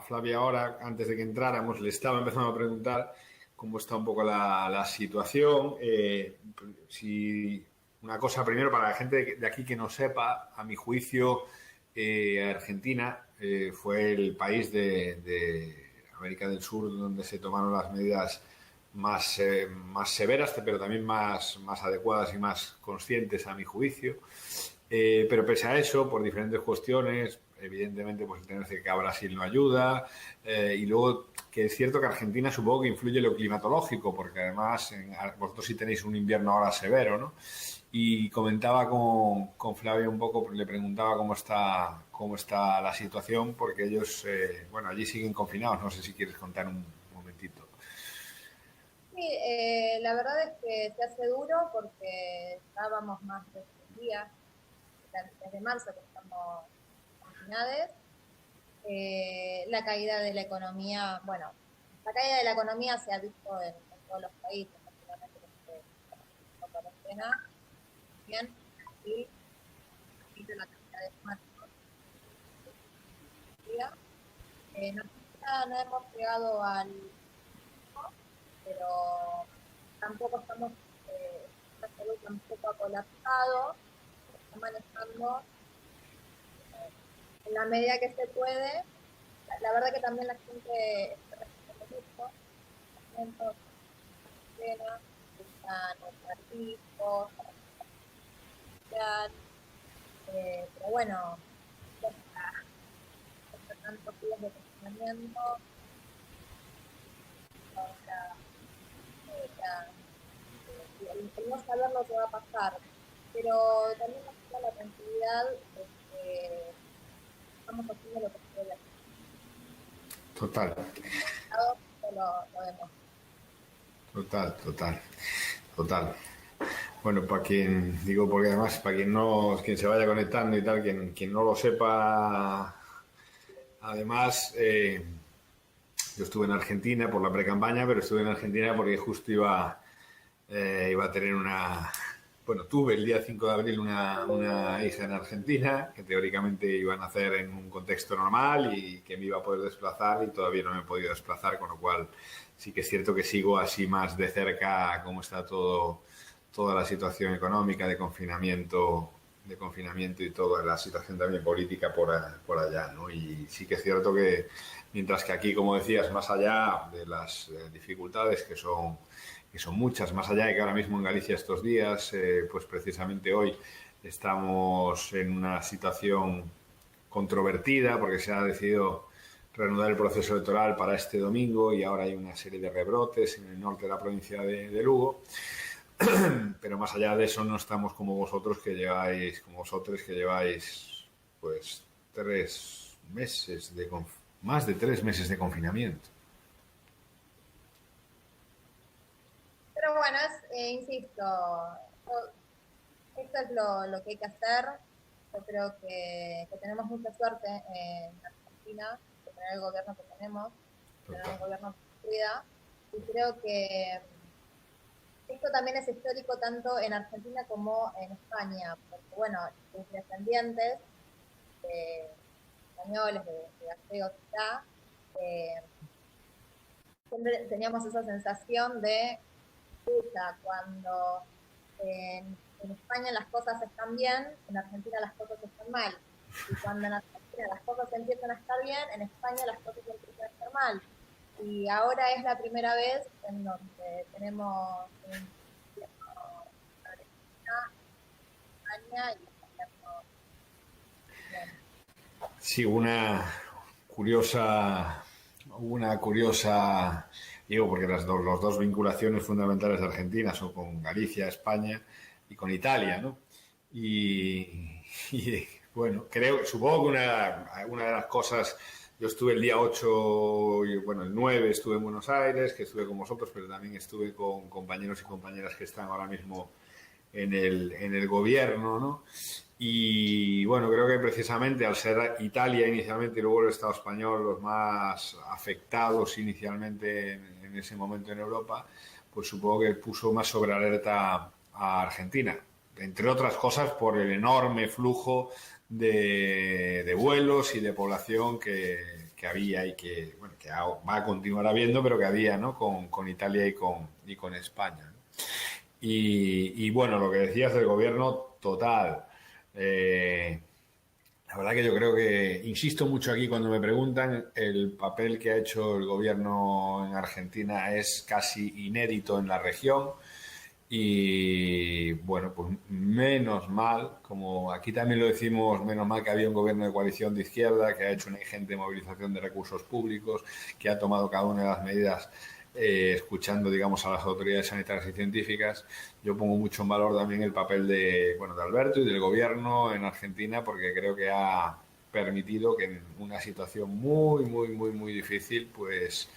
Flavia ahora, antes de que entráramos, le estaba empezando a preguntar cómo está un poco la situación. Si una cosa primero para la gente de aquí que no sepa, a mi juicio, Argentina fue el país de América del Sur donde se tomaron las medidas más severas, pero también más adecuadas y más conscientes a mi juicio. Pero pese a eso, por diferentes cuestiones, evidentemente pues el tener que a Brasil no ayuda, y luego que es cierto que Argentina supongo que influye lo climatológico, porque además vosotros sí tenéis un invierno ahora severo, ¿no? Y comentaba con Flavia un poco, le preguntaba cómo está la situación, porque ellos, bueno, allí siguen confinados. No sé si quieres contar un momentito. Sí, la verdad es que se hace duro porque estábamos más de 100 días, desde marzo que estamos confinados. La caída de la economía, bueno, la caída de la economía se ha visto en todos los países, prácticamente la cuarentena, bien, y la cantidad de muertos. En Argentina no hemos llegado al pero tampoco estamos, la salud tampoco ha colapsado, está manejando en la medida que se puede. La verdad que también la gente está recibiendo mucho, están operativos, pero bueno, ya tantos días de confinamiento, ahora el no saber lo que va a pasar, pero también nos da la tranquilidad de que estamos haciendo lo que se debe hacer. Total. Lo vemos. Total. Bueno, para quien, digo, porque además, para quien se vaya conectando y tal, quien no lo sepa, además, yo estuve en Argentina por la pre-campaña, pero estuve en Argentina porque justo iba a tener tuve el día 5 de abril una hija en Argentina, que teóricamente iba a nacer en un contexto normal y que me iba a poder desplazar, y todavía no me he podido desplazar, con lo cual sí que es cierto que sigo así más de cerca cómo está toda la situación económica de confinamiento y toda la situación también política por allá, ¿no? Y sí que es cierto que mientras que aquí, como decías, más allá de las dificultades que son muchas, más allá de que ahora mismo en Galicia estos días, pues precisamente hoy estamos en una situación controvertida porque se ha decidido reanudar el proceso electoral para este domingo y ahora hay una serie de rebrotes en el norte de la provincia de Lugo. Pero más allá de eso no estamos como vosotros que lleváis pues más de 3 meses de confinamiento. Pero bueno, insisto, esto es lo que hay que hacer. Yo creo que tenemos mucha suerte en Argentina de tener el gobierno que tenemos, de tener un gobierno que cuida, y creo que esto también es histórico tanto en Argentina como en España, porque bueno, los descendientes de españoles, de gallegos acá, siempre teníamos esa sensación de lucha cuando en España las cosas están bien, en Argentina las cosas están mal. Y cuando en Argentina las cosas empiezan a estar bien, en España las cosas empiezan a estar mal. Y ahora es la primera vez en donde tenemos un gobierno de Argentina, España y bien. Sí, una curiosa, digo, porque las dos vinculaciones fundamentales de Argentina son con Galicia, España y con Italia, ¿no? Y bueno, supongo que una de las cosas, yo estuve el día 8 y bueno, el 9 estuve en Buenos Aires, que estuve con vosotros, pero también estuve con compañeros y compañeras que están ahora mismo en el gobierno, ¿no? Y bueno, creo que precisamente al ser Italia inicialmente y luego el Estado español los más afectados inicialmente en ese momento en Europa, pues supongo que puso más sobre alerta a Argentina, entre otras cosas por el enorme flujo de vuelos y de población que había y que, bueno, que va a continuar habiendo, pero que había, ¿no? Con Italia y con España, ¿no? Y bueno, lo que decías del gobierno total. La verdad que yo creo que, insisto mucho aquí cuando me preguntan, el papel que ha hecho el gobierno en Argentina es casi inédito en la región. Y bueno, pues menos mal, como aquí también lo decimos, menos mal que había un gobierno de coalición de izquierda que ha hecho una ingente movilización de recursos públicos, que ha tomado cada una de las medidas escuchando, digamos, a las autoridades sanitarias y científicas. Yo pongo mucho en valor también el papel de, bueno, de Alberto y del gobierno en Argentina, porque creo que ha permitido que en una situación muy difícil, pues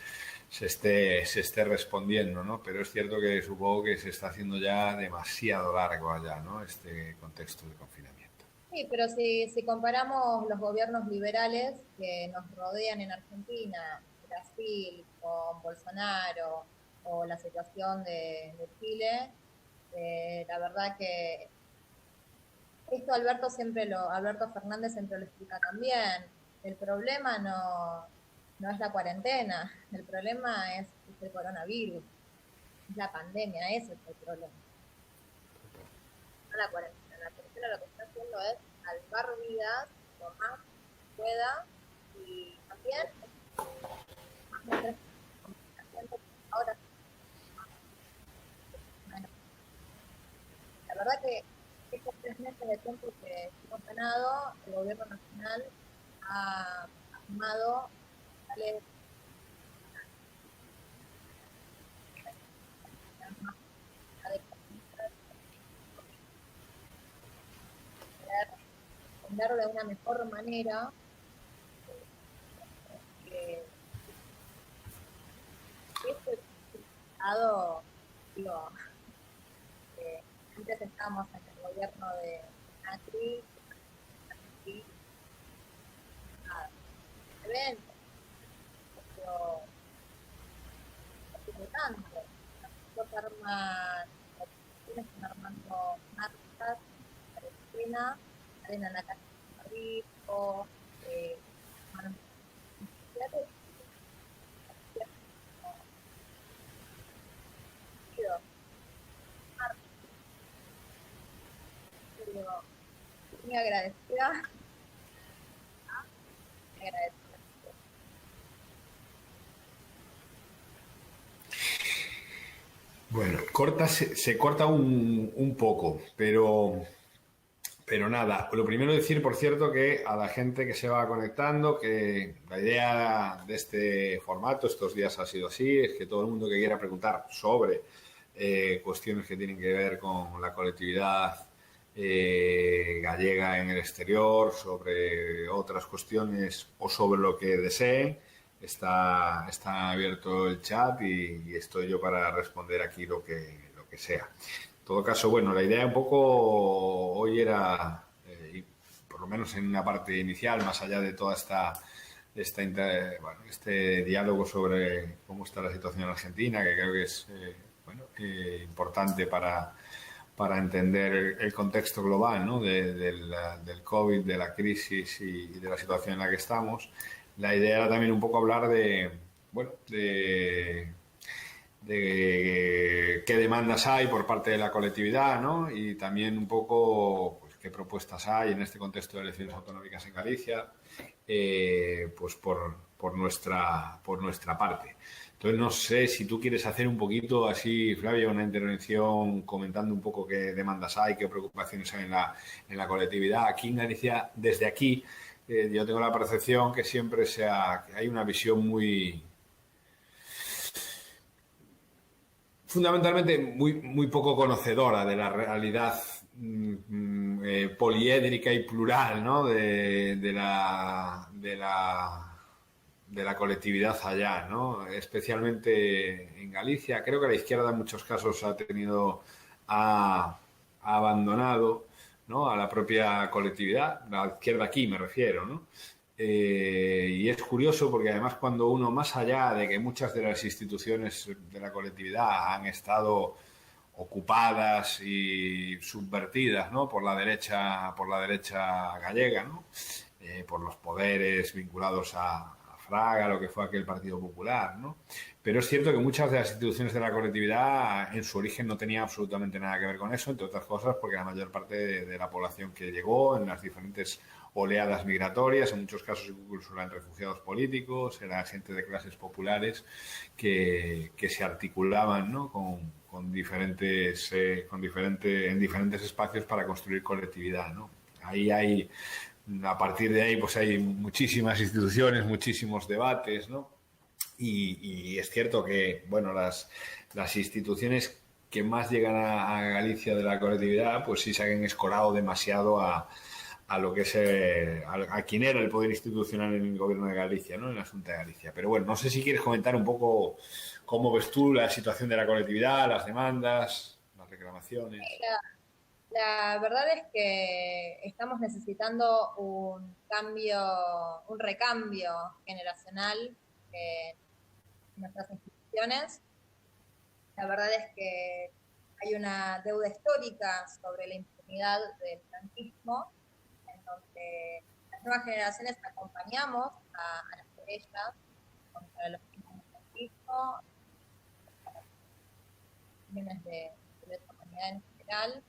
se esté respondiendo, ¿no? Pero es cierto que supongo que se está haciendo ya demasiado largo allá, ¿no? Este contexto de confinamiento. Sí, pero si comparamos los gobiernos liberales que nos rodean en Argentina, Brasil, con Bolsonaro, o la situación de Chile, la verdad que esto Alberto Fernández siempre lo explica también. El problema no es la cuarentena, el problema es el coronavirus, es la pandemia, ese es el problema. No la cuarentena. La cuarentena lo que está haciendo es salvar vidas lo más que pueda y también ahora la verdad que estos 3 meses de tiempo que hemos ganado, el gobierno nacional ha tomado responder de una mejor manera que este estado, digo, antes estábamos en el gobierno de Macri y nada, se ven, pero no tiene tanto. Los arman, están armando marchas, Argentina, salen a la calle de rico, muy agradecida, muy agradecida. Bueno, se corta un poco, pero nada. Lo primero decir, por cierto, que a la gente que se va conectando, que la idea de este formato estos días ha sido así, es que todo el mundo que quiera preguntar sobre cuestiones que tienen que ver con la colectividad gallega en el exterior, sobre otras cuestiones o sobre lo que deseen, está abierto el chat y estoy yo para responder aquí lo que sea. En todo caso, bueno, la idea un poco hoy era, y por lo menos en una parte inicial, más allá de toda este diálogo sobre cómo está la situación en Argentina, que creo que es importante para entender el contexto global, ¿no? del COVID, de la crisis y de la situación en la que estamos. La idea era también un poco hablar de qué demandas hay por parte de la colectividad, ¿no? Y también un poco pues, qué propuestas hay en este contexto de elecciones autonómicas en Galicia, pues por nuestra parte. Entonces, no sé si tú quieres hacer un poquito así, Flavia, una intervención comentando un poco qué demandas hay, qué preocupaciones hay en la colectividad. Aquí en Galicia, desde aquí, yo tengo la percepción que siempre que hay una visión fundamentalmente muy poco conocedora de la realidad poliédrica y plural, ¿no? de la colectividad allá, ¿no? Especialmente en Galicia. Creo que la izquierda en muchos casos ha abandonado, ¿no? A la propia colectividad, la izquierda aquí me refiero, ¿no? Y es curioso porque además cuando uno, más allá de que muchas de las instituciones de la colectividad han estado ocupadas y subvertidas, ¿no? por la derecha gallega, ¿no? Por los poderes vinculados a Fraga, lo que fue aquel Partido Popular, ¿no? Pero es cierto que muchas de las instituciones de la colectividad en su origen no tenían absolutamente nada que ver con eso, entre otras cosas porque la mayor parte de la población que llegó en las diferentes oleadas migratorias, en muchos casos incluso eran refugiados políticos, eran gente de clases populares que se articulaban, ¿no? en diferentes espacios para construir colectividad, ¿no? A partir de ahí pues hay muchísimas instituciones, muchísimos debates, ¿no? Y es cierto que, bueno, las instituciones que más llegan a Galicia de la colectividad, pues sí se han escorado demasiado a lo que es a quien era el poder institucional en el gobierno de Galicia, ¿no? En la Junta de Galicia. Pero bueno, no sé si quieres comentar un poco cómo ves tú la situación de la colectividad, las demandas, las reclamaciones. La verdad es que estamos necesitando un recambio generacional en nuestras instituciones. La verdad es que hay una deuda histórica sobre la impunidad del franquismo, en donde las nuevas generaciones acompañamos a las querellas contra los crímenes del franquismo, crímenes de lesa humanidad en general,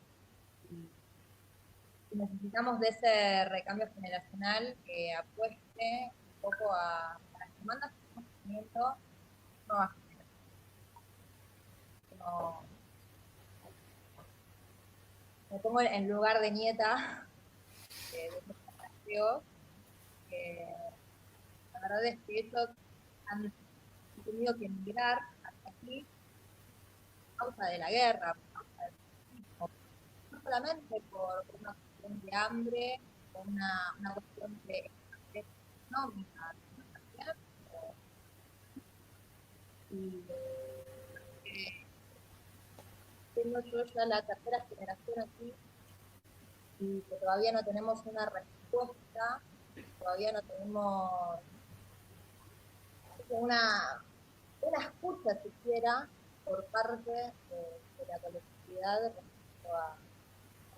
y necesitamos de ese recambio generacional que apueste un poco a las demandas que estamos teniendo nuevas generaciones. Me pongo en lugar de nieta de estos planteos, que la verdad es que ellos han tenido que emigrar hasta aquí a causa de la guerra, no solamente por una cuestión de hambre, por una cuestión de económica, y tengo yo ya la tercera generación aquí y que todavía no tenemos una respuesta, todavía no tenemos una escucha siquiera por parte de la colectividad respecto a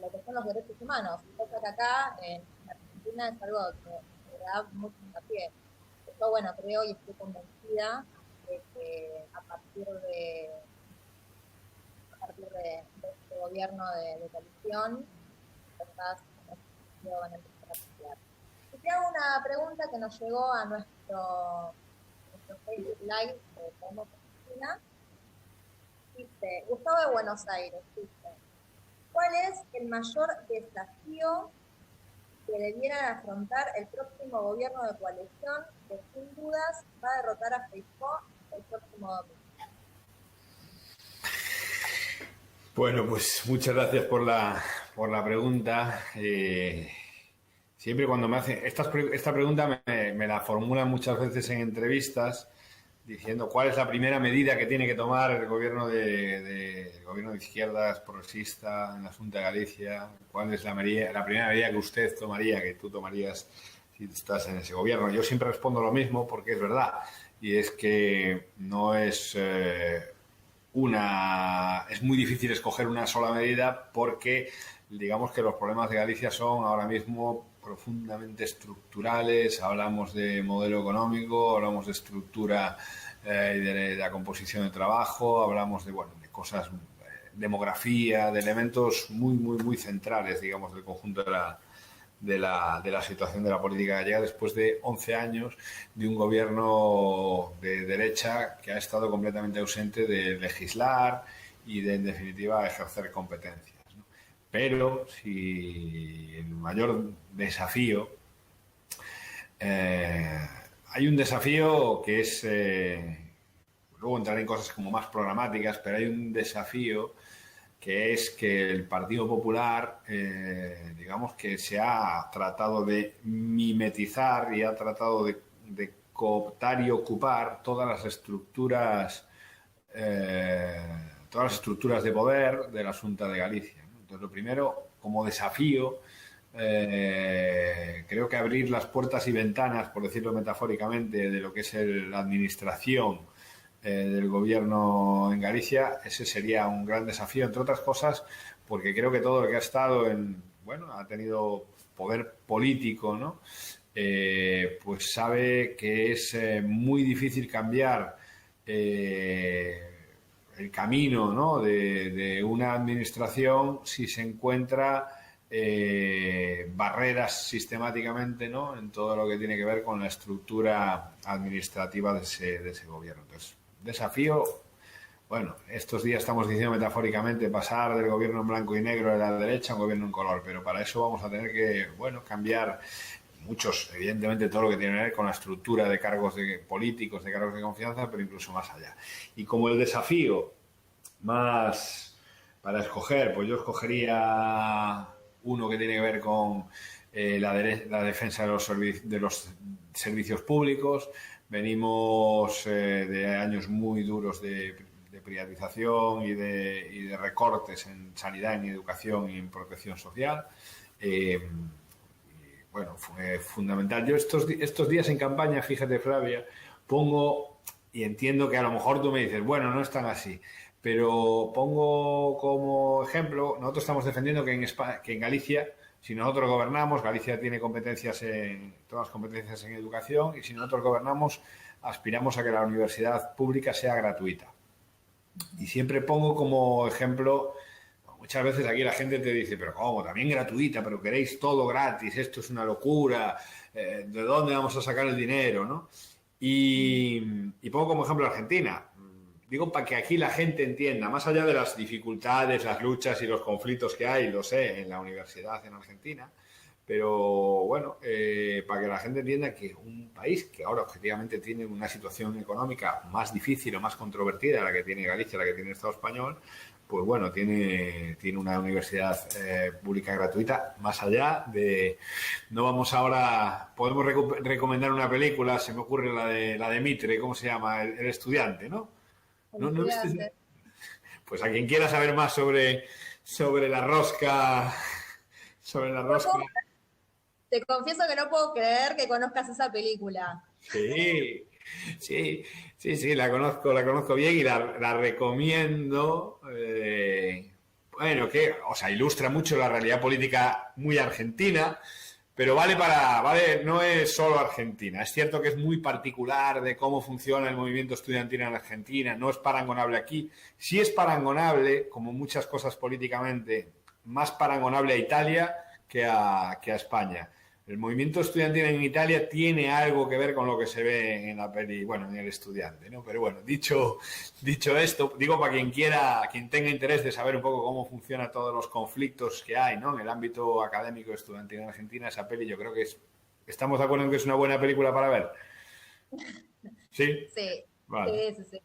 lo que son los derechos humanos. Cosa que acá en Argentina es algo que da mucho hincapié. Yo, bueno, creo y estoy convencida de que a partir de este gobierno de coalición, las cosas van a empezar a cambiar. Y te hago una pregunta que nos llegó a nuestro Facebook Live de Podemos Argentina. Dice, Gustavo de Buenos Aires, dice, ¿cuál es el mayor desafío que debieran afrontar el próximo gobierno de coalición que sin dudas va a derrotar a Feijóo el próximo domingo? Bueno, pues muchas gracias por la pregunta. Siempre cuando me hacen esta pregunta me la formulan muchas veces en entrevistas diciendo cuál es la primera medida que tiene que tomar el gobierno de izquierdas progresista en la Junta de Galicia, cuál es la primera medida que usted tomaría, que tú tomarías si estás en ese gobierno. Yo siempre respondo lo mismo porque es verdad, y es que no es es muy difícil escoger una sola medida porque digamos que los problemas de Galicia son ahora mismo profundamente estructurales. Hablamos de modelo económico, hablamos de estructura y de la composición de trabajo, hablamos de cosas, demografía, de elementos muy, muy, muy centrales, digamos, del conjunto de la situación de la política gallega después de 11 años de un gobierno de derecha que ha estado completamente ausente de legislar y de, en definitiva, ejercer competencias, ¿no? Pero si el mayor desafío, hay un desafío que es, luego entraré en cosas como más programáticas, pero hay un desafío que es que el Partido Popular, digamos que se ha tratado de mimetizar y ha tratado de cooptar y ocupar todas las estructuras de poder de la Xunta de Galicia, ¿no? Entonces, lo primero, como desafío, creo que abrir las puertas y ventanas, por decirlo metafóricamente, de lo que es la administración del gobierno en Galicia, ese sería un gran desafío, entre otras cosas, porque creo que todo el que ha estado ha tenido poder político, ¿no? Pues sabe que es muy difícil cambiar el camino, ¿no? de una administración si se encuentra barreras sistemáticamente, ¿no? En todo lo que tiene que ver con la estructura administrativa de ese gobierno. Entonces, desafío, bueno, estos días estamos diciendo metafóricamente pasar del gobierno en blanco y negro de la derecha a un gobierno en color, pero para eso vamos a tener que, cambiar muchos, evidentemente, todo lo que tiene que ver con la estructura de cargos políticos, de cargos de confianza, pero incluso más allá. Y como el desafío más para escoger, pues yo escogería uno que tiene que ver con la defensa de los servicios públicos. Venimos de años muy duros de privatización y de recortes en sanidad, en educación y en protección social. Fue fundamental. Yo estos días en campaña, fíjate, Flavia, pongo, y entiendo que a lo mejor tú me dices, bueno, no es tan así, pero pongo como ejemplo, nosotros estamos defendiendo que en Galicia, si nosotros gobernamos, Galicia tiene todas las competencias en educación, y si nosotros gobernamos, aspiramos a que la universidad pública sea gratuita. Y siempre pongo como ejemplo, muchas veces aquí la gente te dice, pero ¿cómo? También gratuita, pero queréis todo gratis, esto es una locura, ¿de dónde vamos a sacar el dinero, no? Y pongo como ejemplo Argentina. Digo, para que aquí la gente entienda, más allá de las dificultades, las luchas y los conflictos que hay, lo sé, en la universidad en Argentina, pero para que la gente entienda que un país que ahora objetivamente tiene una situación económica más difícil o más controvertida, la que tiene Galicia, la que tiene el Estado español, pues tiene una universidad pública gratuita, más allá de... No vamos ahora... Podemos recomendar una película, se me ocurre la de Mitre, ¿cómo se llama? El estudiante, ¿no? ¿No viste? Pues a quien quiera saber más sobre la rosca... Sobre la rosca... Te confieso que no puedo creer que conozcas esa película. Sí, la conozco bien y la recomiendo. Ilustra mucho la realidad política muy argentina, pero no es solo Argentina. Es cierto que es muy particular de cómo funciona el movimiento estudiantil en Argentina, no es parangonable aquí. Sí es parangonable, como muchas cosas políticamente, más parangonable a Italia que a España. El movimiento estudiantil en Italia tiene algo que ver con lo que se ve en la peli, en El Estudiante, ¿no? Pero dicho esto, digo para quien tenga interés de saber un poco cómo funcionan todos los conflictos que hay, ¿no? En el ámbito académico estudiantil en Argentina, esa peli yo creo que ¿estamos de acuerdo en que es una buena película para ver? ¿Sí? Sí. Vale. Sí.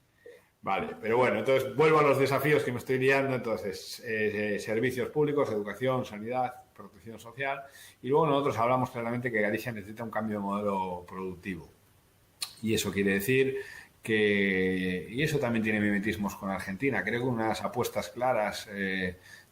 Vale, pero entonces vuelvo a los desafíos que me estoy liando. Entonces, servicios públicos, educación, sanidad, protección social. Y luego nosotros hablamos claramente que Galicia necesita un cambio de modelo productivo. Y eso quiere decir y eso también tiene mimetismos con Argentina. Creo que unas apuestas claras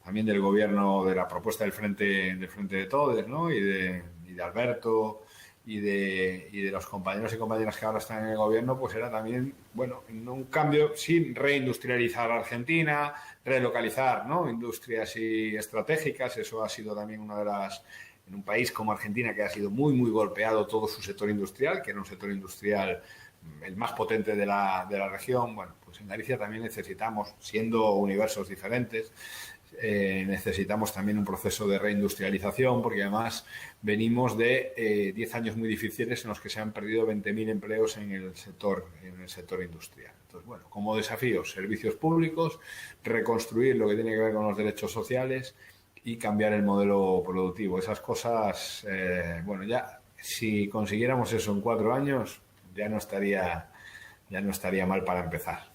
también del gobierno, de la propuesta del Frente de Todos, ¿no? Y de Alberto y de los compañeros y compañeras que ahora están en el gobierno, pues era también, un cambio sin reindustrializar Argentina, relocalizar, ¿no? Industrias estratégicas. Eso ha sido también una de las... En un país como Argentina, que ha sido muy, muy golpeado todo su sector industrial, que era un sector industrial el más potente de la región, pues en Galicia también necesitamos, siendo universos diferentes, necesitamos también un proceso de reindustrialización, porque además venimos de 10 años muy difíciles en los que se han perdido 20.000 empleos en el sector industrial. Entonces, como desafíos, servicios públicos, reconstruir lo que tiene que ver con los derechos sociales y cambiar el modelo productivo. Esas cosas, ya si consiguiéramos eso en 4 años, ya no estaría mal para empezar.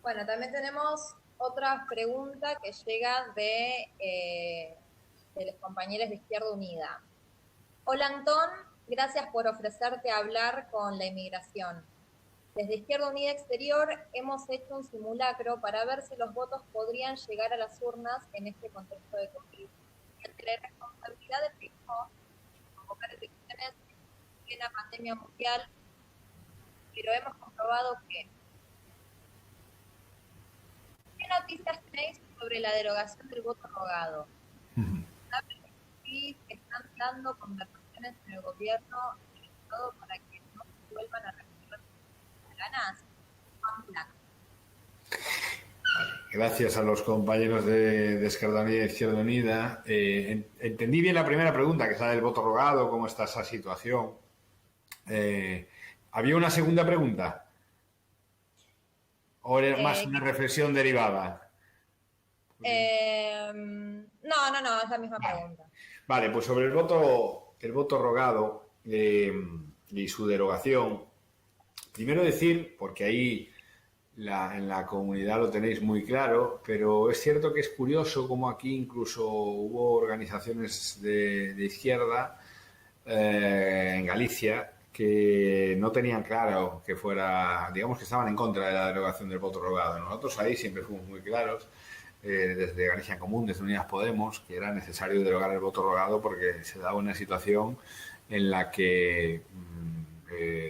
Bueno, también tenemos otra pregunta que llega de los compañeros de Izquierda Unida. Hola Antón, gracias por ofrecerte a hablar con la inmigración. Desde Izquierda Unida Exterior hemos hecho un simulacro para ver si los votos podrían llegar a las urnas en este contexto de COVID. Y ante la responsabilidad del mismo convocar elecciones plena pandemia mundial, pero hemos comprobado que... ¿Qué noticias tenéis sobre la derogación del voto rogado? Sí, que están dando conversaciones en el gobierno del Estado para que no se vuelvan a repetir las ganas. Gracias a los compañeros de Izquierda Unida y Izquierda Unida. Entendí bien la primera pregunta, que es la del voto rogado, cómo está esa situación. ¿Había una segunda pregunta? ¿O era más una reflexión derivada? No, es la misma pregunta. Vale, pues sobre el voto rogado y su derogación, primero decir, porque ahí en la comunidad lo tenéis muy claro, pero es cierto que es curioso como aquí incluso hubo organizaciones de izquierda en Galicia que no tenían claro que fuera, digamos que estaban en contra de la derogación del voto rogado. Nosotros ahí siempre fuimos muy claros, desde Galicia en Común, desde Unidas Podemos, que era necesario derogar el voto rogado porque se daba una situación en la que,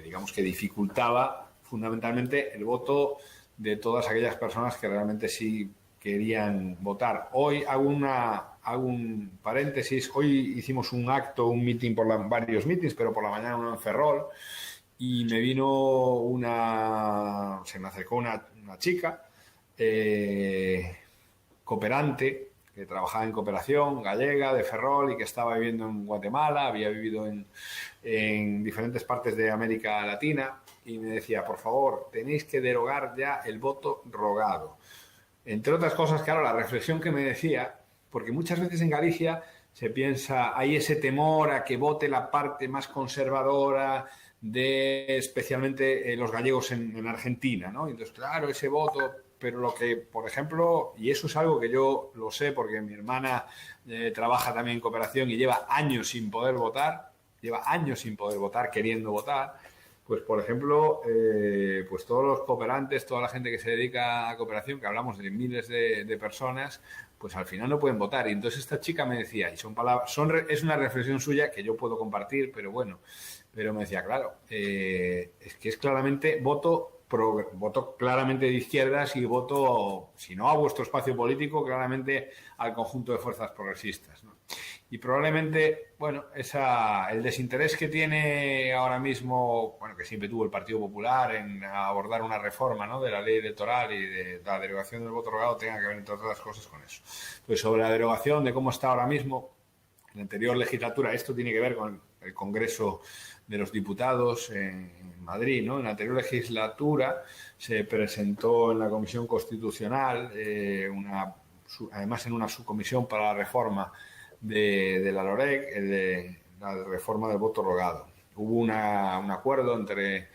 digamos que dificultaba fundamentalmente el voto de todas aquellas personas que realmente sí querían votar. Hoy hago un paréntesis. Hoy hicimos un acto, un meeting, varios meetings, pero por la mañana uno en Ferrol, y me vino se me acercó una chica cooperante que trabajaba en cooperación gallega de Ferrol y que estaba viviendo en Guatemala, había vivido en diferentes partes de América Latina, y me decía, por favor, tenéis que derogar ya el voto rogado. Entre otras cosas, claro, la reflexión que me decía, porque muchas veces en Galicia se piensa, hay ese temor a que vote la parte más conservadora de especialmente los gallegos en Argentina, ¿no? Entonces, claro, ese voto, pero lo que, por ejemplo, y eso es algo que yo lo sé porque mi hermana trabaja también en cooperación y lleva años sin poder votar, queriendo votar. Pues, por ejemplo, pues todos los cooperantes, toda la gente que se dedica a cooperación, que hablamos de miles de personas, pues al final no pueden votar. Y entonces esta chica me decía, y son palabras, es una reflexión suya que yo puedo compartir, pero bueno, pero me decía, claro, es que es claramente voto claramente de izquierdas y voto, si no a vuestro espacio político, claramente al conjunto de fuerzas progresistas, ¿no? Y probablemente, bueno, el desinterés que tiene ahora mismo, bueno, que siempre tuvo el Partido Popular en abordar una reforma, ¿no?, de la ley electoral y de la derogación del voto rogado, tenga que ver, entre otras cosas, con eso. Pues sobre la derogación, de cómo está ahora mismo, en la anterior legislatura, esto tiene que ver con el Congreso de los Diputados en Madrid, ¿no? En la anterior legislatura se presentó en la Comisión Constitucional, además en una subcomisión para la reforma de la LOREC, de la reforma del voto rogado. Hubo un acuerdo entre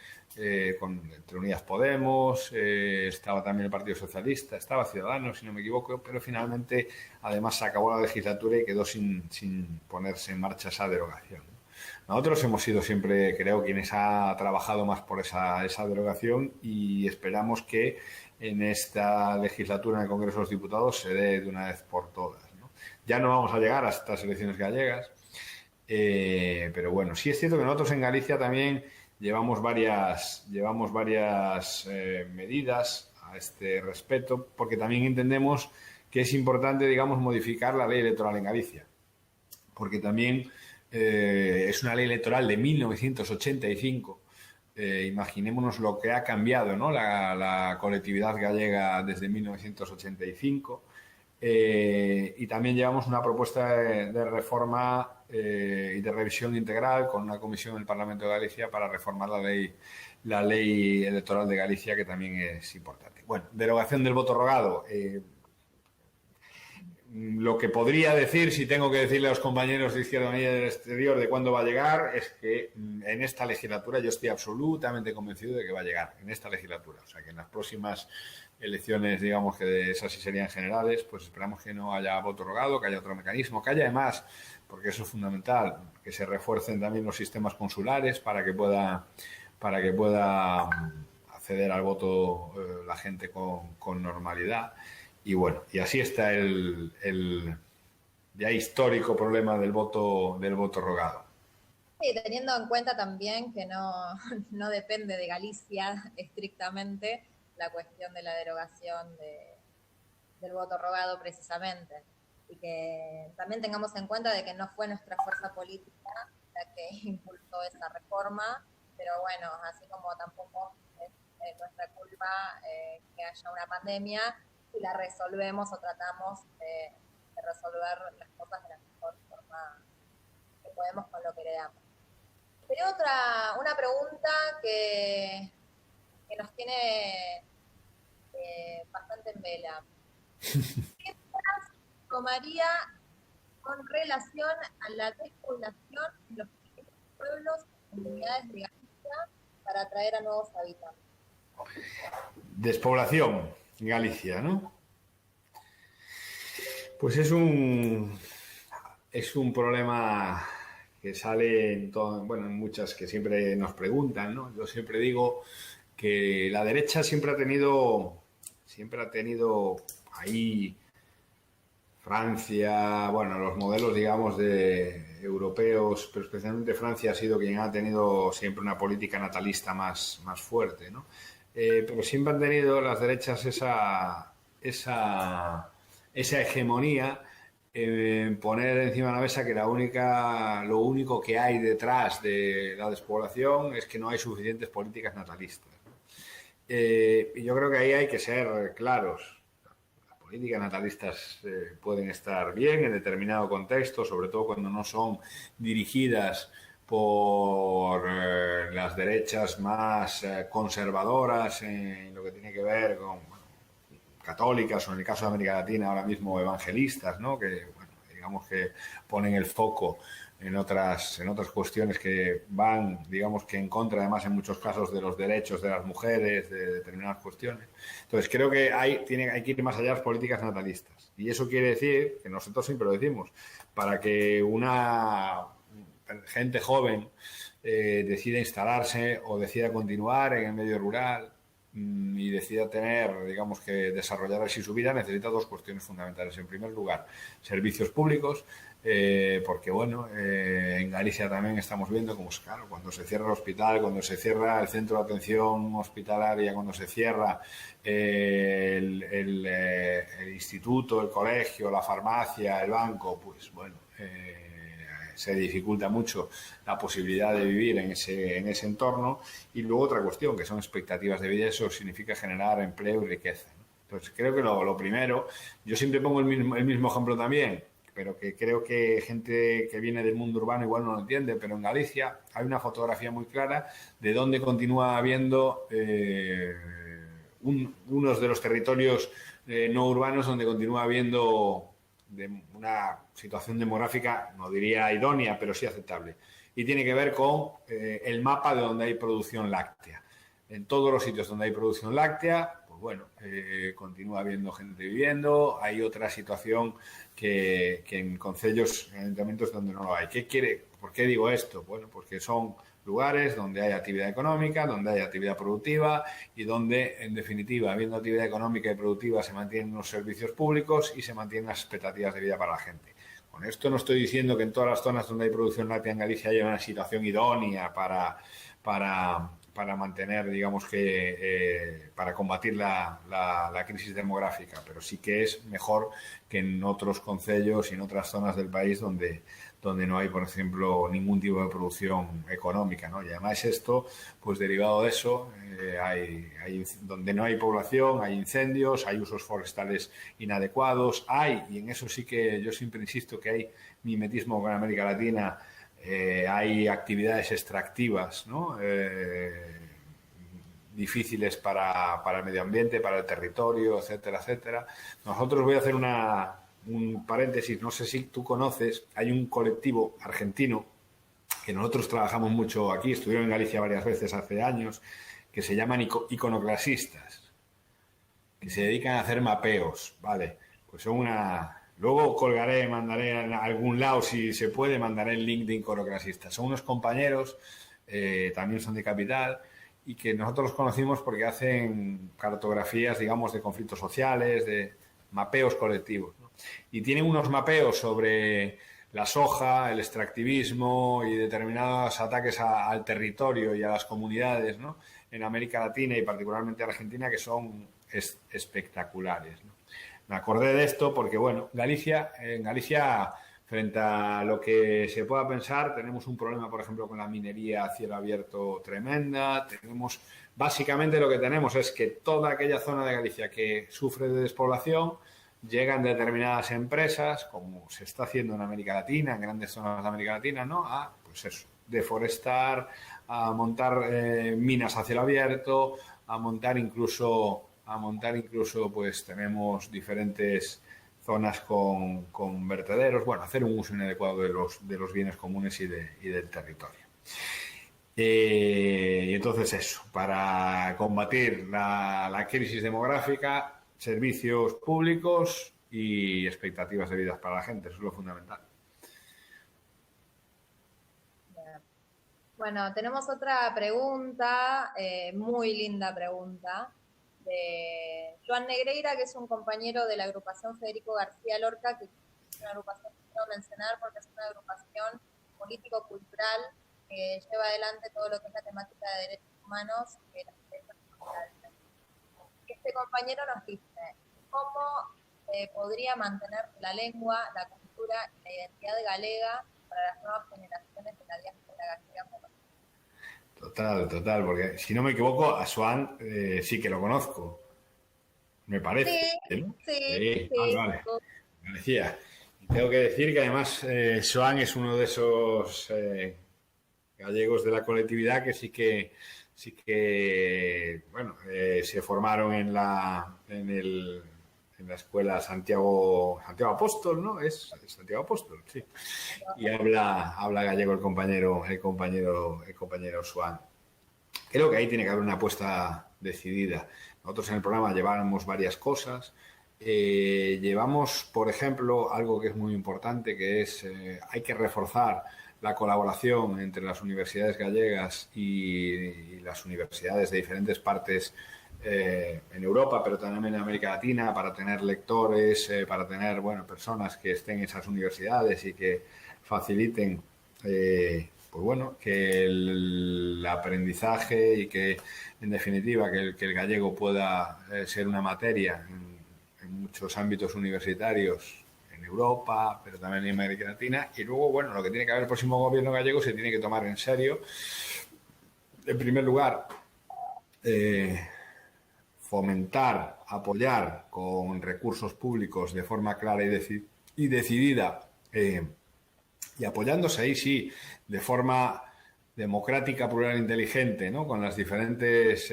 Unidas Podemos, estaba también el Partido Socialista, estaba Ciudadanos, si no me equivoco, pero finalmente además se acabó la legislatura y quedó sin ponerse en marcha esa derogación. Nosotros hemos sido siempre, creo, quienes ha trabajado más por esa derogación, y esperamos que en esta legislatura en el Congreso de los Diputados se dé de una vez por todas, ¿no? Ya no vamos a llegar a estas elecciones gallegas, pero bueno, sí es cierto que nosotros en Galicia también llevamos varias medidas a este respecto, porque también entendemos que es importante, digamos, modificar la ley electoral en Galicia, porque también es una ley electoral de 1985. Imaginémonos lo que ha cambiado, ¿no?, la colectividad gallega desde 1985. Y también llevamos una propuesta de reforma y de revisión integral con una comisión del Parlamento de Galicia para reformar la ley electoral de Galicia, que también es importante. Bueno, derogación del voto rogado. Lo que podría decir, si tengo que decirle a los compañeros de Izquierda Unida y del Exterior de cuándo va a llegar, es que en esta legislatura yo estoy absolutamente convencido de que va a llegar en esta legislatura. O sea, que en las próximas elecciones, digamos que esas sí serían generales, pues esperamos que no haya voto rogado, que haya otro mecanismo, que haya además, porque eso es fundamental, que se refuercen también los sistemas consulares para que pueda acceder al voto la gente con normalidad. Y bueno, y así está el ya histórico problema del voto rogado. Sí, teniendo en cuenta también que no, no depende de Galicia estrictamente la cuestión de la derogación del voto rogado precisamente. Y que también tengamos en cuenta de que no fue nuestra fuerza política la que impulsó esa reforma, pero bueno, así como tampoco es nuestra culpa que haya una pandemia, si la resolvemos o tratamos de resolver las cosas de la mejor forma que podemos con lo que le damos. Tenía una pregunta que nos tiene bastante en vela. ¿Qué medidas tomaría con relación a la despoblación en los pequeños pueblos y comunidades de Galicia para atraer a nuevos habitantes? Despoblación en Galicia, ¿no? Pues es un problema que sale en todo, bueno, en muchas que siempre nos preguntan, ¿no? Yo siempre digo que la derecha siempre ha tenido ahí Francia, bueno, los modelos, digamos, de europeos, pero especialmente Francia ha sido quien ha tenido siempre una política natalista más fuerte, ¿no? Pero siempre han tenido las derechas esa hegemonía en poner encima de la mesa que lo único que hay detrás de la despoblación es que no hay suficientes políticas natalistas. Y yo creo que ahí hay que ser claros. Políticas natalistas pueden estar bien en determinado contexto, sobre todo cuando no son dirigidas por las derechas más conservadoras en lo que tiene que ver con católicas o en el caso de América Latina ahora mismo evangelistas, ¿no? Que bueno, digamos que ponen el foco en otras cuestiones que van, digamos que en contra, además, en muchos casos, de los derechos de las mujeres, de determinadas cuestiones. Entonces, creo que hay que ir más allá de las políticas natalistas. Y eso quiere decir, que nosotros siempre lo decimos, para que una gente joven decida instalarse o decida continuar en el medio rural y decida tener, digamos que desarrollar así su vida, necesita dos cuestiones fundamentales. En primer lugar, servicios públicos, porque bueno, en Galicia también estamos viendo como, claro, cuando se cierra el hospital, cuando se cierra el centro de atención hospitalaria, cuando se cierra el instituto, el colegio, la farmacia, el banco, pues bueno, se dificulta mucho la posibilidad de vivir en ese entorno. Y luego otra cuestión, que son expectativas de vida, eso significa generar empleo y riqueza, ¿no? Entonces creo que lo primero, yo siempre pongo el mismo ejemplo también, pero que creo que gente que viene del mundo urbano igual no lo entiende, pero en Galicia hay una fotografía muy clara de dónde continúa habiendo unos de los territorios no urbanos donde continúa habiendo una situación demográfica, no diría idónea, pero sí aceptable. Y tiene que ver con el mapa de donde hay producción láctea. En todos los sitios donde hay producción láctea, pues bueno, continúa habiendo gente viviendo. Hay otra situación que en concellos, en ayuntamientos donde no lo hay. ¿Por qué digo esto? Bueno, porque son lugares donde hay actividad económica, donde hay actividad productiva y donde, en definitiva, habiendo actividad económica y productiva, se mantienen los servicios públicos y se mantienen las expectativas de vida para la gente. Con esto no estoy diciendo que en todas las zonas donde hay producción láctea en Galicia haya una situación idónea para mantener, digamos que, para combatir la crisis demográfica, pero sí que es mejor que en otros concellos y en otras zonas del país donde no hay, por ejemplo, ningún tipo de producción económica, ¿no? Y además esto, pues derivado de eso, donde no hay población, hay incendios, hay usos forestales inadecuados, y en eso sí que yo siempre insisto que hay mimetismo con América Latina, hay actividades extractivas, ¿no? Difíciles para el medio ambiente, para el territorio, etcétera, etcétera. Nosotros, voy a hacer un paréntesis, no sé si tú conoces, hay un colectivo argentino que nosotros trabajamos mucho aquí, estuvieron en Galicia varias veces hace años, que se llaman iconoclasistas, que se dedican a hacer mapeos, ¿vale? Pues son luego mandaré a algún lado, si se puede, mandaré el link de iconoclasistas. Son unos compañeros, también son de Capital, y que nosotros los conocimos porque hacen cartografías, digamos, de conflictos sociales, de mapeos colectivos, ¿no? Y tienen unos mapeos sobre la soja, el extractivismo y determinados ataques al territorio y a las comunidades, ¿no?, en América Latina y particularmente Argentina, que son espectaculares, ¿no? Me acordé de esto porque, bueno, en Galicia, frente a lo que se pueda pensar, tenemos un problema, por ejemplo, con la minería a cielo abierto tremenda. Básicamente lo que tenemos es que toda aquella zona de Galicia que sufre de despoblación, llegan determinadas empresas, como se está haciendo en América Latina, en grandes zonas de América Latina, ¿no?, a, pues eso, deforestar, a montar minas a cielo abierto, a montar incluso, pues tenemos diferentes zonas con vertederos, bueno, hacer un uso inadecuado de los bienes comunes y del territorio. Y entonces eso, para combatir la crisis demográfica, servicios públicos y expectativas de vida para la gente, eso es lo fundamental. Bueno, tenemos otra pregunta, muy linda pregunta, de Joan Negreira, que es un compañero de la agrupación Federico García Lorca, que es una agrupación que quiero mencionar porque es una agrupación político-cultural que lleva adelante todo lo que es la temática de derechos humanos y de las derechos sociales. Este compañero nos dice, ¿cómo podría mantener la lengua, la cultura y la identidad galega para las nuevas generaciones de la diáspora gallega? Total, porque si no me equivoco, a Swan sí que lo conozco, me parece, ¿no? Sí. Vale. Me decía. Y tengo que decir que además Swan es uno de esos gallegos de la colectividad que sí que bueno, se formaron en la escuela Santiago Apóstol, ¿no? Es Santiago Apóstol, sí. Y habla gallego el compañero Swan. Creo que ahí tiene que haber una apuesta decidida. Nosotros en el programa llevamos varias cosas. Llevamos, por ejemplo, algo que es muy importante, que es hay que reforzar la colaboración entre las universidades gallegas y las universidades de diferentes partes en Europa, pero también en América Latina, para tener lectores, para tener, bueno, personas que estén en esas universidades y que faciliten pues bueno, que el aprendizaje y que, en definitiva, que el gallego pueda ser una materia en muchos ámbitos universitarios en Europa, pero también en América Latina. Y luego, bueno, lo que tiene que haber el próximo gobierno gallego se tiene que tomar en serio. En primer lugar, fomentar, apoyar con recursos públicos de forma clara y decidida, y apoyándose ahí sí, de forma democrática, plural e inteligente, ¿no?, con las diferentes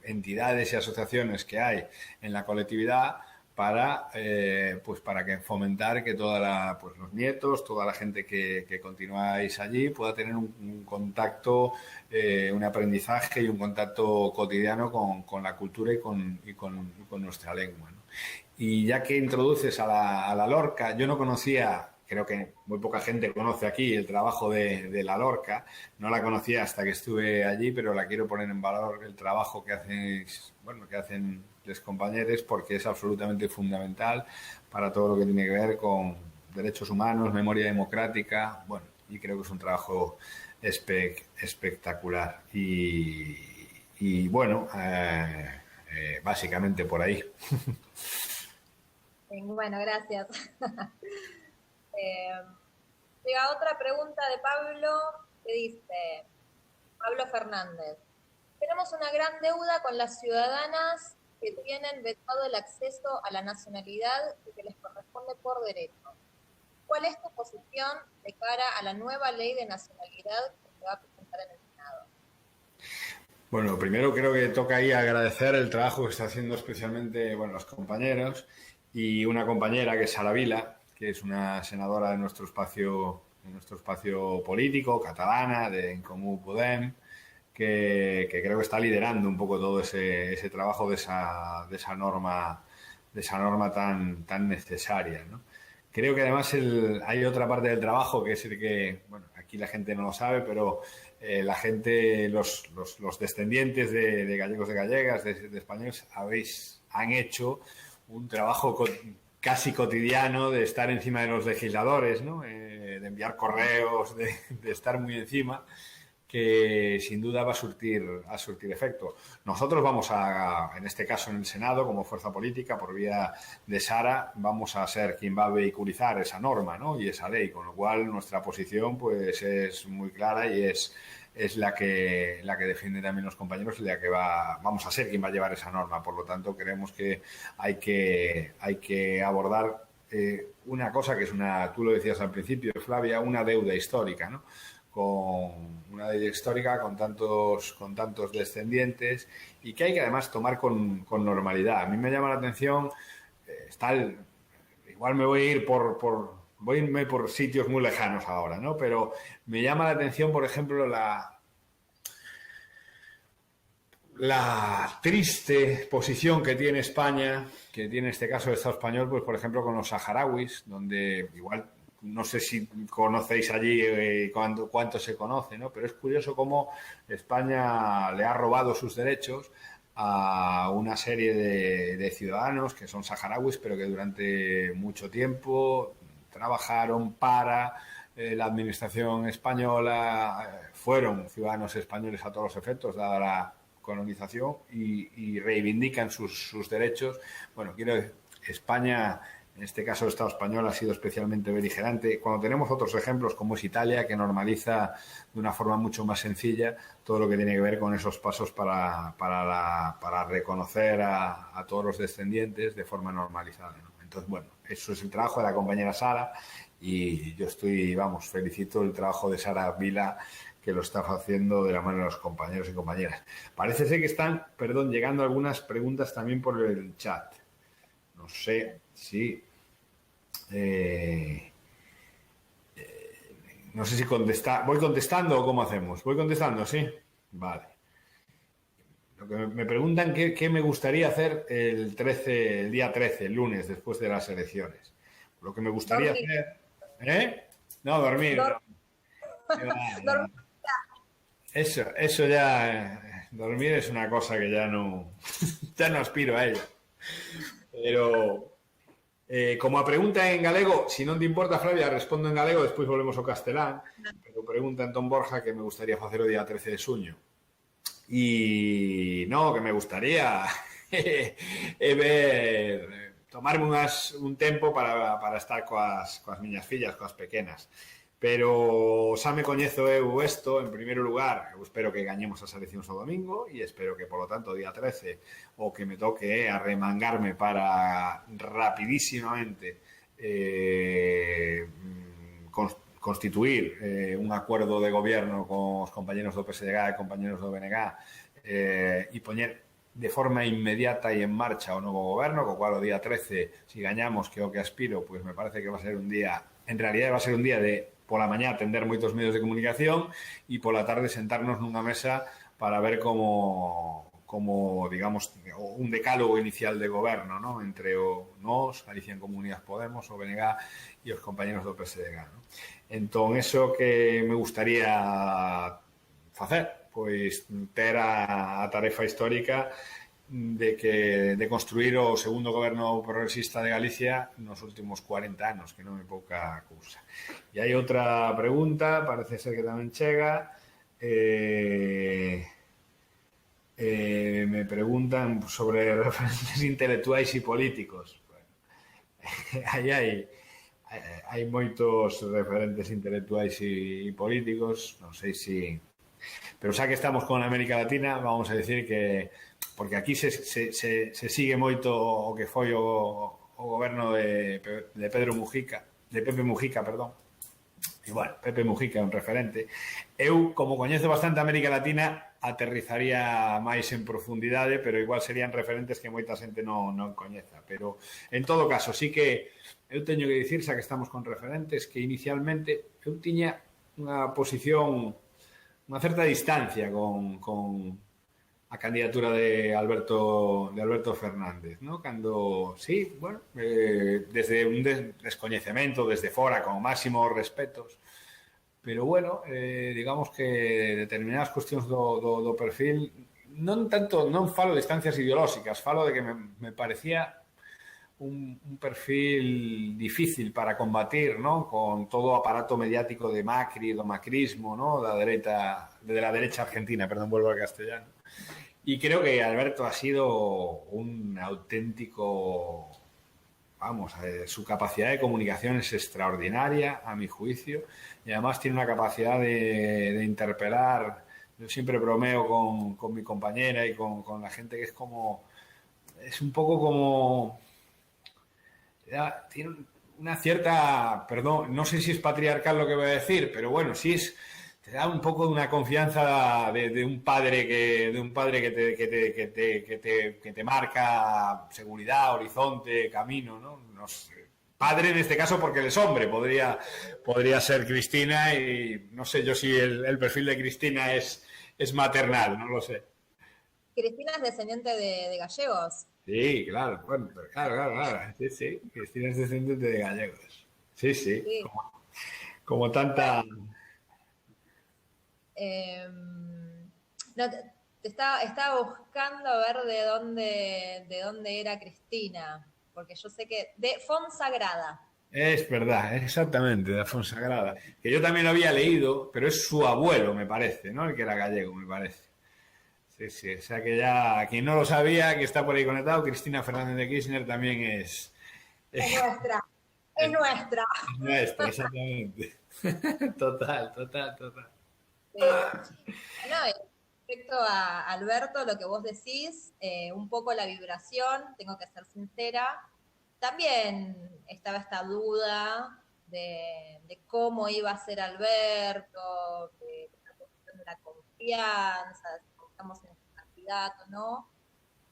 entidades y asociaciones que hay en la colectividad para que fomentar que pues los nietos, toda la gente que continuáis allí pueda tener un contacto, un aprendizaje y un contacto cotidiano con la cultura y con nuestra lengua, ¿no? Y ya que introduces a la Lorca, yo no conocía, creo que muy poca gente conoce aquí el trabajo de la Lorca, no la conocía hasta que estuve allí, pero la quiero poner en valor, el trabajo que hacen los compañeros, porque es absolutamente fundamental para todo lo que tiene que ver con derechos humanos, memoria democrática, bueno, y creo que es un trabajo espectacular. Y bueno, básicamente por ahí. Bueno, gracias. Llega otra pregunta de Pablo que dice, Pablo Fernández, tenemos una gran deuda con las ciudadanas que tienen vetado el acceso a la nacionalidad y que les corresponde por derecho. ¿Cuál es tu posición de cara a la nueva ley de nacionalidad que se va a presentar en el Senado? Bueno, primero creo que toca ahí agradecer el trabajo que está haciendo especialmente, bueno, los compañeros y una compañera que es Sara Vila, que es una senadora de nuestro espacio político, catalana, de En Comú Podem, que creo que está liderando un poco todo ese trabajo de esa norma tan necesaria, ¿no? Creo que además hay otra parte del trabajo que es el que, bueno, aquí la gente no lo sabe, pero la gente, los descendientes de gallegos, de gallegas, de españoles, han hecho un trabajo casi cotidiano de estar encima de los legisladores, ¿no? De enviar correos, de estar muy encima, que sin duda va a surtir efecto. Nosotros vamos en este caso en el Senado, como fuerza política, por vía de Sara, vamos a ser quien va a vehiculizar esa norma, ¿no? Y esa ley, con lo cual nuestra posición pues es muy clara y es la que defienden también los compañeros y la que vamos a ser quien va a llevar esa norma. Por lo tanto, creemos que hay que abordar una cosa que es tú lo decías al principio, Flavia, una deuda histórica, ¿no? Con una deuda histórica con tantos descendientes y que hay que además tomar con normalidad. A mí me llama la atención, igual me voy a ir voy a irme por sitios muy lejanos ahora, ¿no? Pero me llama la atención, por ejemplo, la triste posición que tiene España, que tiene este caso el Estado español, pues por ejemplo con los saharauis, donde igual no sé si conocéis allí cuánto se conoce, ¿no? Pero es curioso cómo España le ha robado sus derechos a una serie de ciudadanos que son saharauis, pero que durante mucho tiempo trabajaron para la administración española, fueron ciudadanos españoles a todos los efectos, dada la colonización, y reivindican sus derechos. Bueno, España, en este caso el Estado español, ha sido especialmente beligerante. Cuando tenemos otros ejemplos, como es Italia, que normaliza de una forma mucho más sencilla todo lo que tiene que ver con esos pasos para reconocer a todos los descendientes de forma normalizada, ¿no? Entonces, bueno, eso es el trabajo de la compañera Sara y yo felicito el trabajo de Sara Vila, que lo está haciendo de la mano de los compañeros y compañeras. Parece ser que están, llegando algunas preguntas también por el chat. No sé si... no sé si contestar. ¿Voy contestando o cómo hacemos? ¿Voy contestando? Sí. Vale. Lo que me preguntan qué me gustaría hacer el día 13, el lunes, después de las elecciones. Lo que me gustaría hacer... No, dormir. Dormir. Eso ya... dormir es una cosa que ya no aspiro a ello. Pero... como a pregunta en galego, si non te importa, Flavia, respondo en galego, despois volvemos ao castelán, pero pregunta Antón Borja que me gustaría facer o día 13 de suño. E no, que me gustaría tomarme un tempo para estar coas miñas fillas, coas pequenas. Pero xa me coñezo eu isto, en primeiro lugar, eu espero que gañemos as eleccións ao domingo e espero que, polo tanto, o día 13 o que me toque arremangarme para rapidísimamente constituir un acuerdo de gobierno con os compañeros do PSDG e compañeros do BNG e poñer de forma inmediata e en marcha o novo goberno, co cual o día 13, si gañamos, que é o que aspiro, pues me parece que va a ser un día, en realidad va a ser un día de pola mañá atender moitos medios de comunicación e pola tarde sentarnos nunha mesa para ver como digamos, un decálogo inicial de goberno, ¿no? Entre nós, Galicia en Comunidades Podemos, o BNG e os compañeros do PSDG, ¿no? Entón, eso que me gustaría facer, pois ter a tarefa histórica de construir o segundo goberno progresista de Galicia nos últimos 40 anos, que non é pouca cousa. E hai outra pregunta, parece ser que tamén chega. Me preguntan sobre referentes intelectuais e políticos. Bueno, hai moitos referentes intelectuais e políticos, non sei se... Pero xa que estamos con América Latina, vamos a decir que... Porque aquí se sigue moito o que foi o goberno de Pepe Mujica, perdón. E, bueno, Pepe Mujica é un referente. Eu, como coñezo bastante a América Latina, aterrizaría máis en profundidade, pero igual serían referentes que moita xente non coñeza. Pero, en todo caso, sí que eu teño que dicir, xa que estamos con referentes, que inicialmente eu tiña unha posición, unha certa distancia con a candidatura de Alberto Fernández, ¿no? Cando, sí, bueno, desde un descoñecemento, desde fora, con máximos respetos, pero bueno, digamos que determinadas cuestións do perfil, non falo de distancias ideolóxicas, falo de que me parecía un perfil difícil para combatir, ¿no? Con todo aparato mediático de Macri, do macrismo, ¿no? De la derecha argentina, perdón, vuelvo al castellano. Y creo que Alberto ha sido un auténtico, vamos, su capacidad de comunicación es extraordinaria, a mi juicio, y además tiene una capacidad de interpelar. Yo siempre bromeo con mi compañera y con la gente que es un poco como, ya, tiene una cierta, perdón, no sé si es patriarcal lo que voy a decir, pero bueno, sí te da un poco de una confianza de un padre que te marca seguridad, horizonte, camino, ¿no? No sé. Padre en este caso porque él es hombre, podría ser Cristina y no sé yo si el perfil de Cristina es maternal, no lo sé. Cristina es descendiente de gallegos. Sí, claro, bueno, claro. Sí, sí, Cristina es descendiente de gallegos. Sí, sí, Sí. como tanta... No, estaba buscando a ver de dónde era Cristina, porque yo sé que de Fonsagrada. Es verdad, exactamente, de Fonsagrada. Que yo también lo había leído, pero es su abuelo, me parece, ¿no? El que era gallego, me parece. Sí, sí, o sea que ya, quien no lo sabía, que está por ahí conectado, Cristina Fernández de Kirchner también Es nuestra, es es nuestra. nuestra, exactamente. Total. Sí. No, respecto a Alberto, lo que vos decís, un poco la vibración, tengo que ser sincera, también estaba esta duda de cómo iba a ser Alberto, de la cuestión de la confianza, de si confiamos en este candidato, ¿no?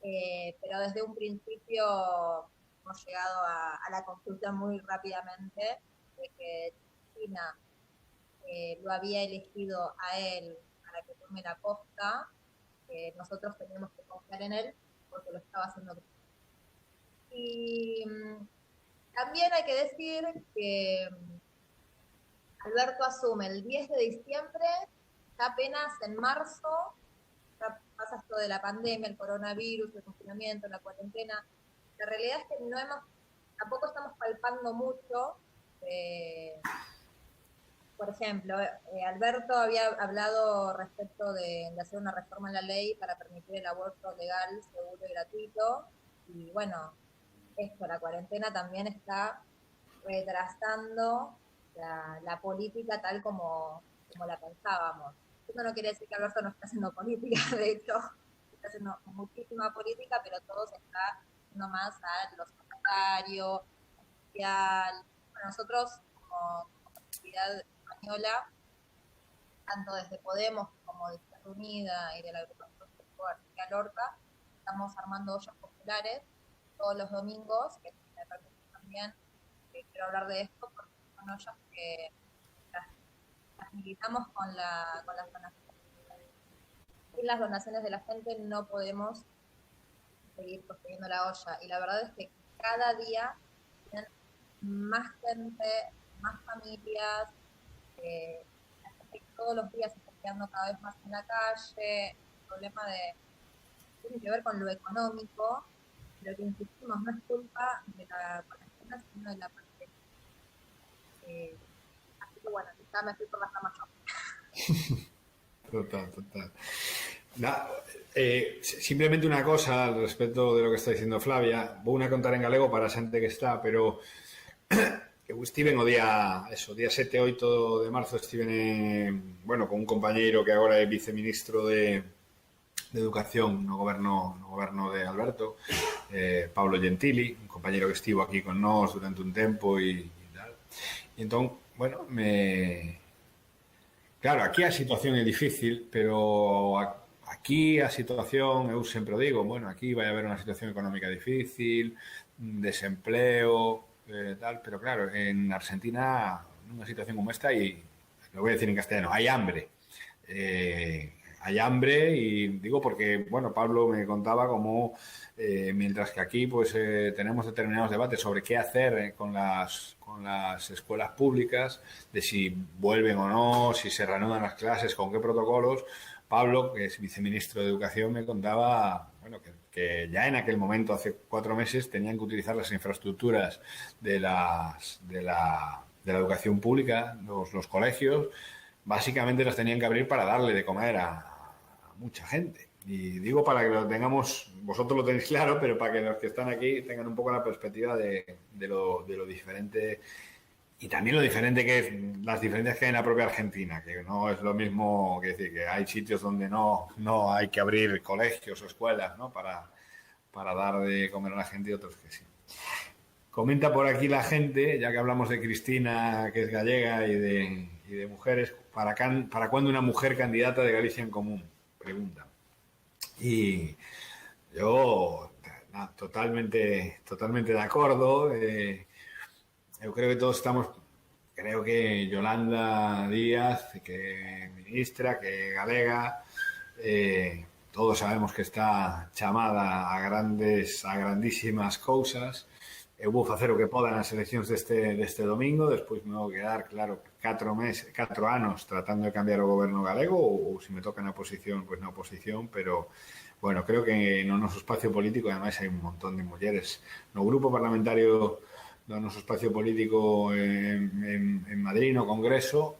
Pero desde un principio hemos llegado a la conclusión muy rápidamente de que China lo había elegido a él para que tome la posta, nosotros teníamos que confiar en él porque lo estaba haciendo. Y también hay que decir que Alberto asume el 10 de diciembre, ya apenas en marzo, ya pasa esto de la pandemia, el coronavirus, el confinamiento, la cuarentena. La realidad es que tampoco estamos palpando mucho. Por ejemplo, Alberto había hablado respecto de hacer una reforma en la ley para permitir el aborto legal, seguro y gratuito. Y bueno, la cuarentena también está retrasando la política tal como la pensábamos. Esto no quiere decir que Alberto no esté haciendo política, de hecho, está haciendo muchísima política, pero todo se está haciendo más a lo sanitario, social. Bueno, nosotros como comunidad española, tanto desde Podemos como de Izquierda Unida y de la agrupación García Lorca, estamos armando ollas populares todos los domingos, que me parece también quiero hablar de esto porque son ollas que las militamos con las donaciones. Sin las donaciones de la gente no podemos seguir construyendo la olla. Y la verdad es que cada día tienen más gente, más familias, la gente todos los días se está quedando cada vez más en la calle. El problema tiene que ver con lo económico, pero que insistimos, no es culpa de la cuarentena, sino de la pandemia. Así que bueno, ya me fui por las ramas yo. Total. Simplemente una cosa al respecto de lo que está diciendo Flavia. Voy a contar en galego para la gente que está, pero que estiven o día 7, 8 de marzo estiven con un compañeiro que agora é viceministro de Educación no goberno de Alberto, Paulo Gentili, un compañeiro que estivo aquí con nós durante un tempo e tal. E entón, claro, aquí a situación é difícil, pero aquí a situación, eu sempre digo, aquí vai haber unha situación económica difícil, desempleo, tal, pero claro, en Argentina, nunha situación como esta, y lo voy a decir en castellano, hai hambre. hay hambre y digo porque, bueno, Pablo me contaba cómo mientras que aquí pues tenemos determinados debates sobre qué hacer con las escuelas públicas, de si vuelven o no, si se reanudan las clases, con qué protocolos. Pablo, que es viceministro de Educación, me contaba bueno, que ya en aquel momento, hace 4 meses, tenían que utilizar las infraestructuras de la educación pública, los colegios, básicamente las tenían que abrir para darle de comer a mucha gente. Y digo para que lo tengamos, vosotros lo tenéis claro, pero para que los que están aquí tengan un poco la perspectiva de lo diferente y también lo diferente que es, las diferencias que hay en la propia Argentina, que no es lo mismo, que decir, que hay sitios donde no hay que abrir colegios o escuelas, ¿no? Para dar de comer a la gente y otros que sí. Comenta por aquí la gente, ya que hablamos de Cristina, que es gallega, y de mujeres, ¿para cuándo una mujer candidata de Galicia en Común? Pregunta. Y yo, totalmente de acuerdo. Yo creo que todos estamos, creo que Yolanda Díaz, que ministra, que galega, todos sabemos que está chamada a grandísimas cousas. Eu vou facer o que poda nas eleccións deste domingo, despois me vou quedar, claro, 4 anos tratando de cambiar o goberno galego ou se me toca na oposición, pois na oposición, pero, bueno, creo que no noso espacio político, ademais, hai un montón de mulleres. No grupo parlamentario do noso espacio político en Madrid, no Congreso,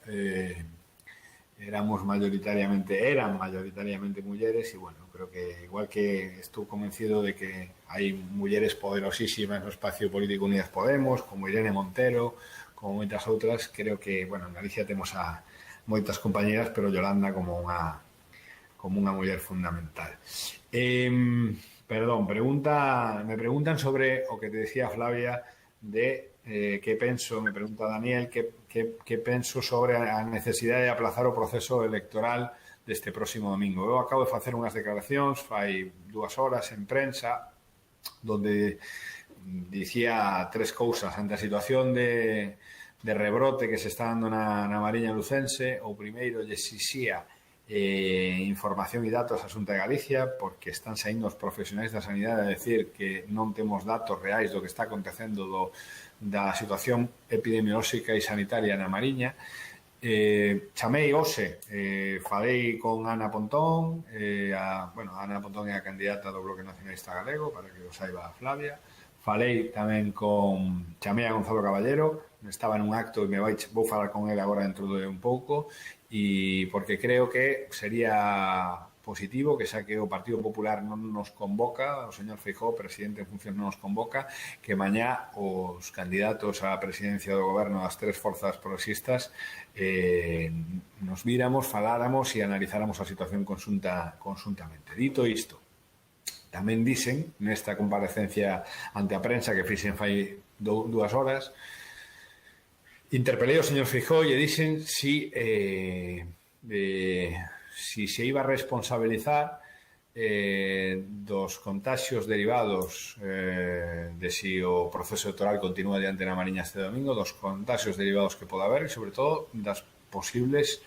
eran mayoritariamente mulleres y bueno, creo que igual que estoy convencido de que hay mulleres poderosísimas no espacio político Unidas Podemos, como Irene Montero, como moitas outras, creo que, bueno, en Galicia temos a moitas compañeras, pero Yolanda como unha muller fundamental. Perdón, me preguntan sobre o que te decía Flavia de que penso, me pregunta Daniel, que penso sobre a necesidade de aplazar o proceso electoral deste próximo domingo. Eu acabo de facer unhas declaracións fai 2 horas en prensa donde dicía 3 cousas ante a situación de rebrote que se está dando na Mariña Lucense. O primeiro, lle exixía información e datos a Xunta de Galicia, porque están saindo os profesionais da sanidade a decir que non temos datos reais do que está acontecendo da situación epidemiolóxica e sanitaria na Mariña. Chamei hoxe, falei con Ana Pontón, Ana Pontón é a candidata do Bloque Nacionalista Galego, para que o saiba a Flavia. Falei tamén chamei a Gonzalo Caballero, estaba nun acto e vou falar con ele agora dentro de un pouco, e porque creo que sería positivo que xa que o Partido Popular non nos convoca, o señor Feijóo, presidente en función, non nos convoca, que mañá os candidatos á presidencia do goberno das 3 forzas progresistas nos víramos, faláramos e analizáramos a situación conjuntamente. Dito isto, tamén dicen nesta comparecencia ante a prensa que fixen fai 2 horas, interpelei ao señor Feijóo e dixen si se iba a responsabilizar dos contaxios derivados de si o proceso electoral continúa diante na Mariña este domingo, dos contaxios derivados que poda haber e, sobre todo, das posibles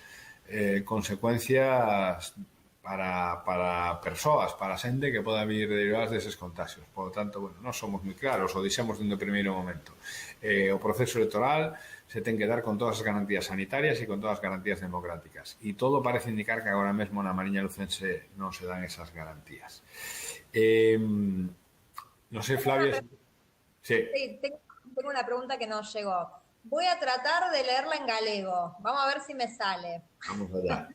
consecuencias para persoas, para xente que poda vir derivadas deses contaxios. Por lo tanto, bueno, non somos moi claros, o dixemos dende o primeiro momento. O proceso electoral se ten que dar con todas as garantías sanitarias e con todas as garantías democráticas. E todo parece indicar que agora mesmo na Mariña Lucense non se dan esas garantías. Non sei, Flavia... Sí, tengo una pregunta que nos llegó. Voy a tratar de leerla en galego. Vamos a ver si me sale. Vamos allá.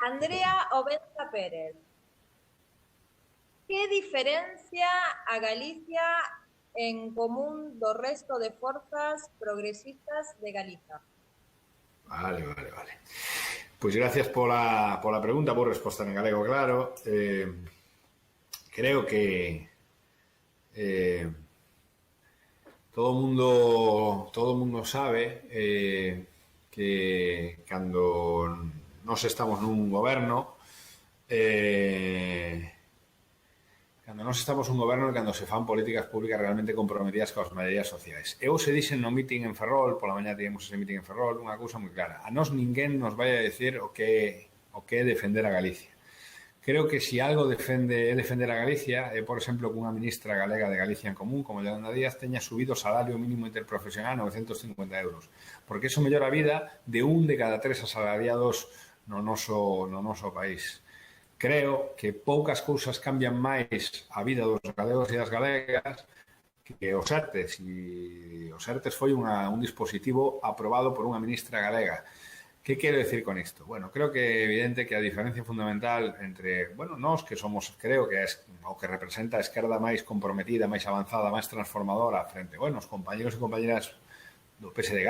Andrea Obenza Pérez. ¿Qué diferencia a Galicia en común do resto de forzas progresistas de Galicia? Vale. Pois gracias pola pregunta, por resposta en galego, claro. Creo que todo o mundo sabe que cando nós estamos nun goberno cando se fan políticas públicas realmente comprometidas coas maiorías sociais. Eu se dixen no meeting en Ferrol, pola mañá tivemos ese meeting en Ferrol, unha cousa moi clara. A nós ninguén nos vai a decir o que o que é defender a Galicia. Creo que si algo é defender a Galicia, por exemplo, que unha ministra galega de Galicia en Común, como Yolanda Díaz, teña subido o salario mínimo interprofesional a 950 euros. Porque iso mellora a vida de un de cada 3 asalariados no noso país. Creo que poucas cousas cambian máis a vida dos galegos e das galegas que os ERTEs, e os ERTEs foi un dispositivo aprobado por unha ministra galega. Que quero decir con isto? Bueno, creo que é evidente que a diferencia fundamental entre, nós que somos, creo que é o que representa a esquerda máis comprometida, máis avanzada, máis transformadora frente, os compañeros e compañeras do PSDG,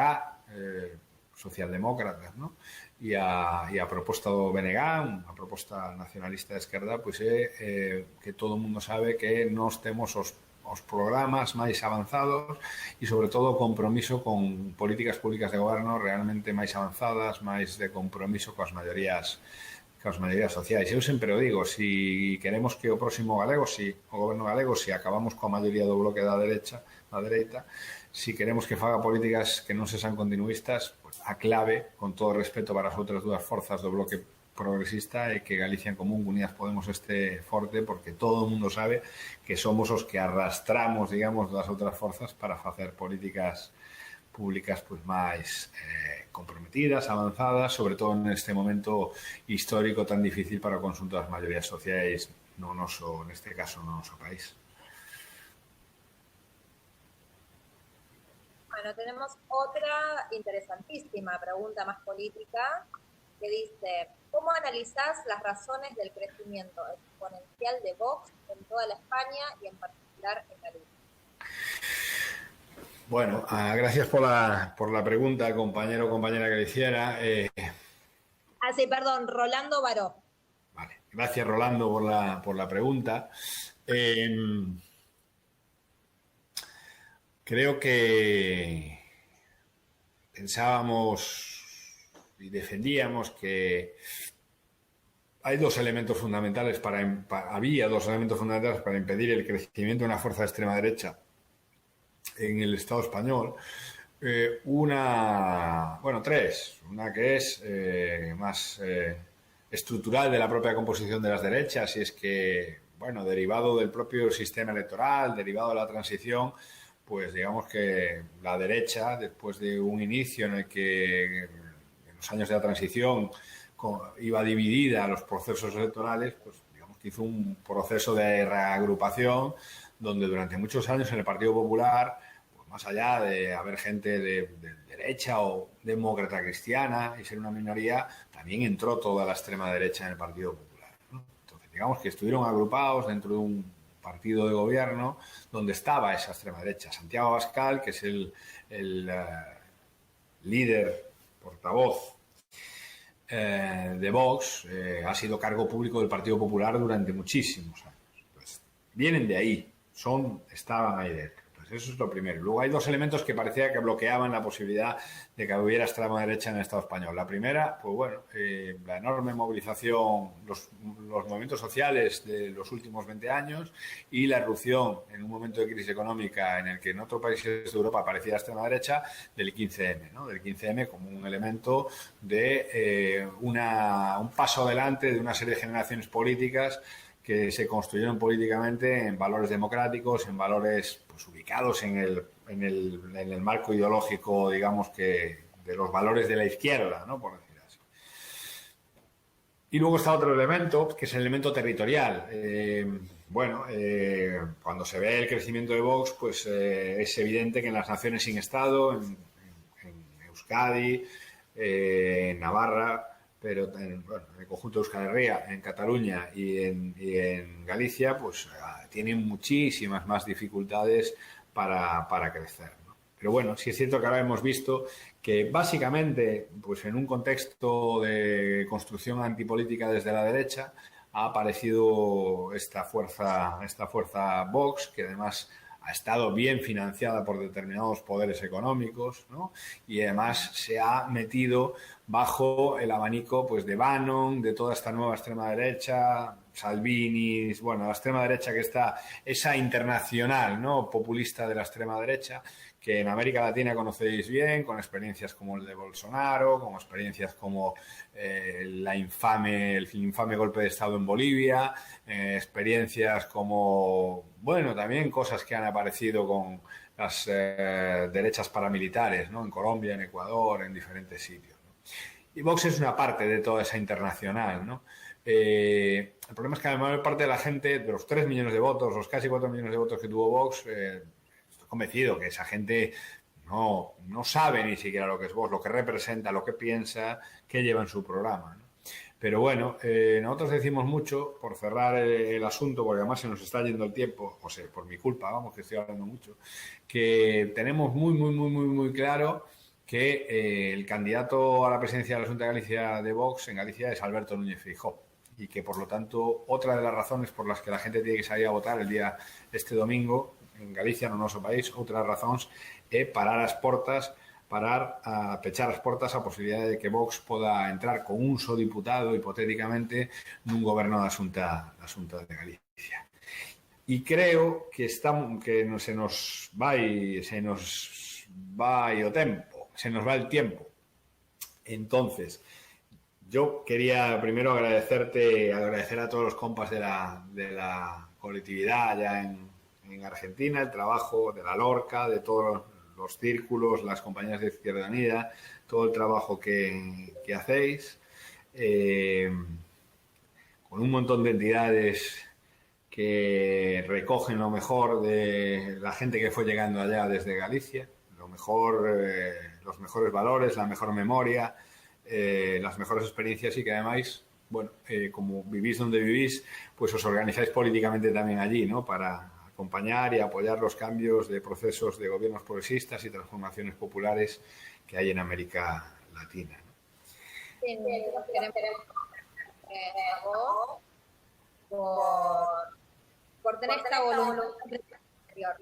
socialdemócratas, ¿no? E a proposta do BNG, a proposta nacionalista de esquerda, pois é que todo o mundo sabe que nós temos os programas máis avanzados e, sobre todo, o compromiso con políticas públicas de goberno realmente máis avanzadas, máis de compromiso coas maiorías sociais. Eu sempre o digo, si queremos que o próximo galego, o goberno galego, si acabamos coa maioría do bloque da dereita, si queremos que faga políticas que non sexan continuistas, pues a clave, con todo o respeto para as outras dúas forzas do bloque progresista, é que Galicia en Común, Unidas Podemos, este forte, porque todo o mundo sabe que somos os que arrastramos, digamos, das outras forzas para facer políticas públicas pues máis comprometidas, avanzadas, sobre todo neste momento histórico tan difícil para o conxunto das maiorías sociais neste caso, no noso país. Bueno, tenemos otra interesantísima pregunta más política que dice: ¿cómo analizás las razones del crecimiento exponencial de Vox en toda la España y en particular en Galicia? Bueno, gracias por la pregunta, compañero o compañera que le hiciera. Sí, perdón, Rolando Baró. Vale, gracias Rolando por la pregunta. Creo que pensábamos y defendíamos que había dos elementos fundamentales para impedir el crecimiento de una fuerza de extrema derecha en el Estado español. Tres. Una que es más estructural de la propia composición de las derechas, y es que, derivado del propio sistema electoral, derivado de la transición, pues digamos que la derecha, después de un inicio en el que en los años de la transición iba dividida a los procesos electorales, pues digamos que hizo un proceso de reagrupación donde durante muchos años en el Partido Popular, pues más allá de haber gente de derecha o demócrata cristiana y ser una minoría, también entró toda la extrema derecha en el Partido Popular, ¿no? Entonces digamos que estuvieron agrupados dentro de un partido de gobierno donde estaba esa extrema derecha. Santiago Abascal, que es el líder, portavoz de Vox, ha sido cargo público del Partido Popular durante muchísimos años. Pues vienen de ahí, estaban ahí dentro. Pues eso es lo primero. Luego hay dos elementos que parecía que bloqueaban la posibilidad de que hubiera extrema derecha en el Estado español. La primera, la enorme movilización, los movimientos sociales de los últimos 20 años y la irrupción en un momento de crisis económica en el que en otros países de Europa parecía extrema derecha, del 15M, ¿no? Del 15M como un elemento de un paso adelante de una serie de generaciones políticas que se construyeron políticamente en valores democráticos, en valores pues ubicados en el marco ideológico, digamos, que de los valores de la izquierda, ¿no? Por decir así. Y luego está otro elemento, que es el elemento territorial. Cuando se ve el crecimiento de Vox, pues es evidente que en las naciones sin Estado, en Euskadi, en Navarra, pero en el conjunto de Euskal Herria, en Cataluña y en Galicia, pues tienen muchísimas más dificultades para crecer, ¿no? Pero sí es cierto que ahora hemos visto que básicamente, pues en un contexto de construcción antipolítica desde la derecha, ha aparecido esta fuerza Vox, que además ha estado bien financiada por determinados poderes económicos, ¿no? Y además se ha metido bajo el abanico pues de Bannon, de toda esta nueva extrema derecha, Salvini, la extrema derecha que está, esa internacional, ¿no? Populista de la extrema derecha, que en América Latina conocéis bien, con experiencias como el de Bolsonaro, con experiencias como el infame golpe de Estado en Bolivia, experiencias como, bueno, también cosas que han aparecido con las derechas paramilitares, ¿no? En Colombia, en Ecuador, en diferentes sitios, ¿no? Y Vox es una parte de toda esa internacional, ¿no? El problema es que la mayor parte de la gente, de los 3 millones de votos, los casi 4 millones de votos que tuvo Vox, estoy convencido que esa gente no sabe ni siquiera lo que es Vox, lo que representa, lo que piensa, qué lleva en su programa, ¿no? Pero bueno, nosotros decimos mucho, por cerrar el asunto, porque además se nos está yendo el tiempo, o sea, por mi culpa, vamos, que estoy hablando mucho, que tenemos muy claro que el candidato a la presidencia de la Junta de Galicia de Vox en Galicia es Alberto Núñez Feijóo, y que por lo tanto otra de las razones por las que la gente tiene que salir a votar este domingo en Galicia, no nuestro país, otra razón es parar a pechar as portas a posibilidade de que Vox poda entrar con un só diputado, hipotéticamente, nun goberno da Xunta de Galicia. E creo que se nos vai el tiempo. Entonces, yo quería primero agradecer a todos los compas de la colectividad allá en Argentina, el trabajo de la Lorca, de todos los círculos, las compañías de Izquierda Unida, todo el trabajo que hacéis, con un montón de entidades que recogen lo mejor de la gente que fue llegando allá desde Galicia, los mejores valores, la mejor memoria, las mejores experiencias, y que además, bueno, como vivís donde vivís, pues os organizáis políticamente también allí, ¿no? Para acompañar y apoyar los cambios de procesos de gobiernos progresistas y transformaciones populares que hay en América Latina, ¿no? Sí, nosotros queremos a vos por tener esta voluntad exterior.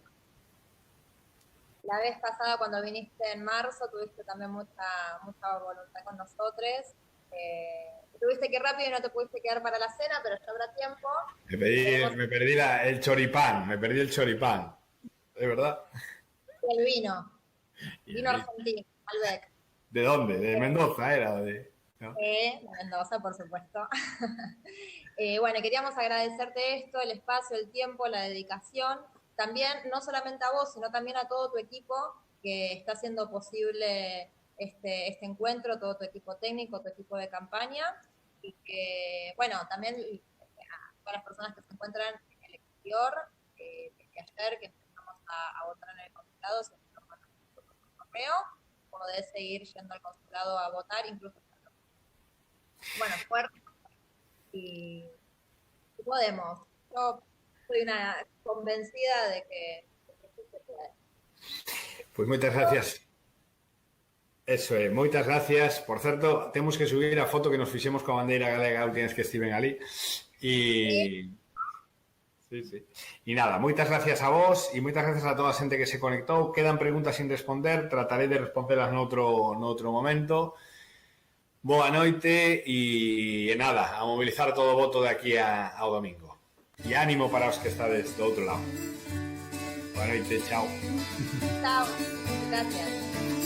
La vez pasada, cuando viniste en marzo, tuviste también mucha voluntad con nosotros. Tuviste que ir rápido y no te pudiste quedar para la cena, pero ya habrá tiempo. Me perdí el choripán, ¿es verdad? El vino argentino, Malbec. ¿De dónde? ¿De Mendoza era? ¿No? De Mendoza, por supuesto. Bueno, queríamos agradecerte esto, el espacio, el tiempo, la dedicación. También, no solamente a vos, sino también a todo tu equipo que está haciendo posible este encuentro, todo tu equipo técnico, tu equipo de campaña, y que, bueno, también a todas las personas que se encuentran en el exterior, desde ayer que empezamos a votar en el consulado, si nos mandan un correo, podés seguir yendo al consulado a votar, incluso, bueno, fuerte, y podemos. Yo soy una convencida de que se puede. Pues moitas gracias. Eso é, moitas gracias. Por certo, temos que subir a foto que nos fixemos coa bandeira galega a última vez que estiven ali. E... Sí. E nada, moitas gracias a vos e moitas gracias a toda a xente que se conectou. Quedan preguntas sin responder, tratarei de responderlas noutro momento. Boa noite e nada, a mobilizar todo o voto de aquí ao domingo. E ánimo para os que estades do outro lado. Boa noite, chao. Chao, gracias.